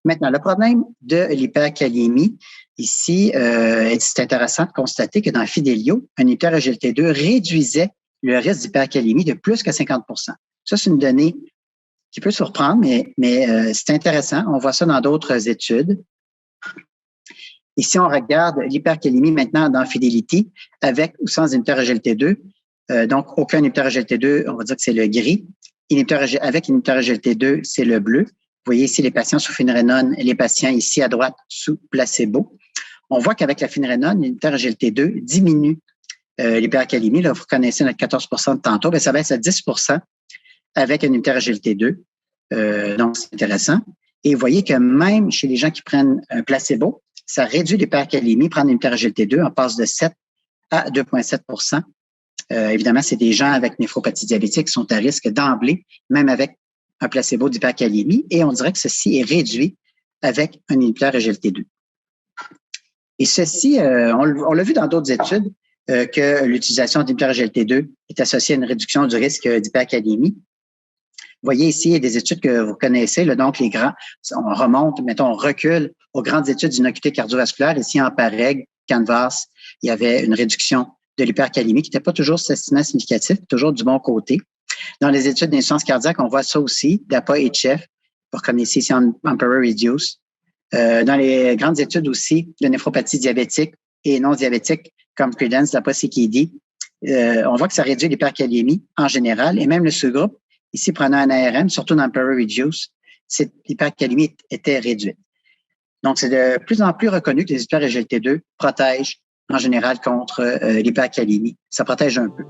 Maintenant, le problème de l'hypercalémie, ici, c'est intéressant de constater que dans Fidelio, un inhibiteur SGLT2 réduisait le risque d'hypercalémie de plus que 50 %. Ça, c'est une donnée qui peut surprendre, mais c'est intéressant. On voit ça dans d'autres études. Ici, on regarde l'hypercalémie maintenant dans Fidelity avec ou sans inhibiteur SGLT2. Donc, aucun inhibiteur SGLT2, on va dire que c'est le gris. Avec inhibiteur SGLT2, c'est le bleu. Vous voyez ici les patients sous finerenone et les patients ici à droite sous placebo. On voit qu'avec la finerenone, l'inhibiteur SGLT2 diminue l'hypercalémie. Là, vous reconnaissez notre 14 % de tantôt. Bien, ça baisse à 10 % avec un inhibiteur SGLT2. Donc, c'est intéressant. Et vous voyez que même chez les gens qui prennent un placebo, ça réduit l'hypercalémie. Prendre un inhibiteur SGLT2, on passe de 7 à 2,7 %. Évidemment, c'est des gens avec néphropathie diabétique qui sont à risque d'emblée, même avec un placebo d'hypercalémie. Et on dirait que ceci est réduit avec un inhibiteur SGLT2. Et ceci, on l'a vu dans d'autres études, que l'utilisation d'inhibiteurs SGLT2 est associée à une réduction du risque d'hypercalémie. Vous voyez ici, il y a des études que vous connaissez, là, donc les grands, on remonte, mettons, on recule aux grandes études d'innocuité cardiovasculaire. Ici, en PAREG, CANVAS, il y avait une réduction de l'hypercalémie qui n'était pas toujours statistiquement significatif, toujours du bon côté. Dans les études d'insuffisance cardiaque, on voit ça aussi, DAPA-HF, vous reconnaissez ici Emperor Reduce. Dans les grandes études aussi de néphropathie diabétique et non diabétique, comme Credence, DAPA-CKD, on voit que ça réduit l'hypercalémie en général, et même le sous-groupe, ici prenant un ARM, surtout dans Emperor Reduce, l'hypercalémie était réduite. Donc, c'est de plus en plus reconnu que les inhibiteurs SGLT2 protègent en général contre l'hypercalémie. Ça protège un peu.